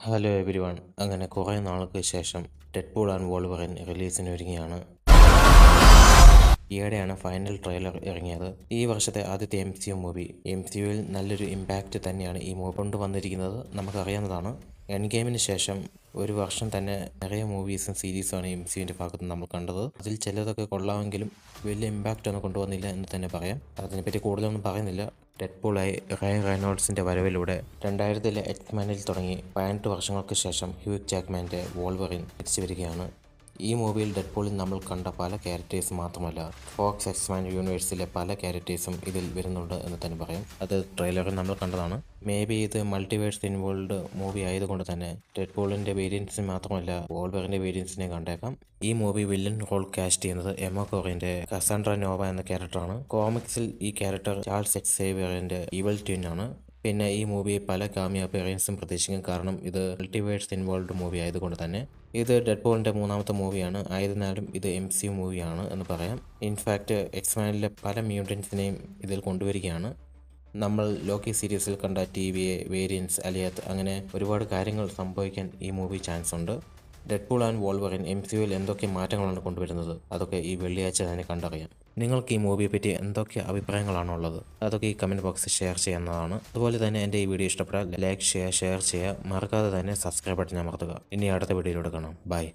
Hello every one. അങ്ങനെ കുറേ നാൾക്ക് ശേഷം ഡെഡ്പൂൾ ആൻഡ് വോൾവറിൻ റിലീസിന് ഒരുങ്ങിയാണ്. ഈയിടെയാണ് ഫൈനൽ ട്രെയിലർ ഇറങ്ങിയത്. ഈ വർഷത്തെ ആദ്യത്തെ MCU മൂവി. MCUവിൽ നല്ലൊരു ഇമ്പാക്റ്റ് തന്നെയാണ് ഈ മൂവി കൊണ്ടുവന്നിരിക്കുന്നത്, നമുക്കറിയാവുന്നതാണ്. എൻഡ് ഗെയിമിന് ശേഷം ഒരു വർഷം തന്നെ നിറയെ മൂവീസും സീരീസുമാണ് MCUവിൻ്റെ ഭാഗത്ത് നമ്മൾ കണ്ടത്. അതിൽ ചിലതൊക്കെ കൊള്ളാമെങ്കിലും വലിയ ഇമ്പാക്റ്റ് ഒന്നും കൊണ്ടുവന്നില്ല എന്ന് തന്നെ പറയാം. അതിനെപ്പറ്റി കൂടുതലൊന്നും പറയുന്നില്ല. ഡെഡ്പൂളായി റയൻ റെയ്നോൾഡ്സിൻ്റെ വരവിലൂടെ 2000-ലെ എക്സ്മാനിൽ തുടങ്ങി 18 വർഷങ്ങൾക്ക് ശേഷം ഹ്യൂ ജാക്ക്മാൻ്റെ വോൾവറിൻ തിരിച്ചു വരികയാണ്. ഈ മൂവിയിൽ ഡെഡ്പൂളിൽ നമ്മൾ കണ്ട പല ക്യാരക്ടേഴ്സ് മാത്രമല്ല, ഫോക്സ് എക്സ്മാൻ യൂണിവേഴ്സിലെ പല ക്യാരക്ടേഴ്സും ഇതിൽ വരുന്നുണ്ട് എന്ന് തന്നെ പറയും. അത് ട്രെയിലറിൽ നമ്മൾ കണ്ടതാണ്. മേ ബി ഇത് മൾട്ടിവേഴ്സ് ഇൻവോൾവ് മൂവി ആയതുകൊണ്ട് തന്നെ ഡെഡ്പൂളിൻ്റെ വേരിയൻസിന് മാത്രമല്ല വോൾവറിൻ്റെ വേരിയൻസിനെ കണ്ടേക്കാം. ഈ മൂവി വില്ലൻ റോൾ കാസ്റ്റ് ചെയ്യുന്നത് എമ്മ കോറിൻ്റെ കസാൻഡ്ര നോവ എന്ന ക്യാരക്ടറാണ്. കോമിക്സിൽ ഈ ക്യാരക്ടർ ചാൾസ് എക്സേവിയറിൻ്റെ ഈവൽ ട്വിൻ ആണ്. പിന്നെ ഈ മൂവി പല കാമിയോ അപ്പിയറൻസും പ്രതീക്ഷിക്കും, കാരണം ഇത് മൾട്ടിവേഴ്സ് ഇൻവോൾവ് മൂവി ആയതുകൊണ്ട് തന്നെ. ഇത് ഡെഡ്പൂളിൻ്റെ മൂന്നാമത്തെ മൂവിയാണ്, ആയതിനാലും ഇത് MCU മൂവിയാണ് എന്ന് പറയാം. ഇൻഫാക്റ്റ് എക്സ്മാനിലെ പല മ്യൂട്ടൻസിനെയും ഇതിൽ കൊണ്ടുവരികയാണ്. നമ്മൾ ലോക്കി സീരീസിൽ കണ്ട TVA വേരിയൻസ് അലിയാത്ത് അങ്ങനെ ഒരുപാട് കാര്യങ്ങൾ സംഭവിക്കാൻ ഈ മൂവി ചാൻസ് ഉണ്ട്. ഡെഡ്പൂൾ ആൻഡ് വോൾവറിൻ MCUവിൽ എന്തൊക്കെ മാറ്റങ്ങളാണ് കൊണ്ടുവരുന്നത്, അതൊക്കെ ഈ വെള്ളിയാഴ്ച തന്നെ കണ്ടറിയാം. നിങ്ങൾക്ക് ഈ മൂവിയെ പറ്റി എന്തൊക്കെ അഭിപ്രായങ്ങളാണുള്ളത്, അതൊക്കെ ഈ കമൻറ്റ് ബോക്സിൽ ഷെയർ ചെയ്യുന്നതാണ്. അതുപോലെ തന്നെ എൻ്റെ ഈ വീഡിയോ ഇഷ്ടപ്പെട്ടാൽ ലൈക്ക് ചെയ്യുക, ഷെയർ ചെയ്യുക, മറക്കാതെ തന്നെ സബ്സ്ക്രൈബ് ബട്ടൺ അമർത്തുക. ഇനി അടുത്ത വീഡിയോയിലൂടെ കാണാം. ബൈ.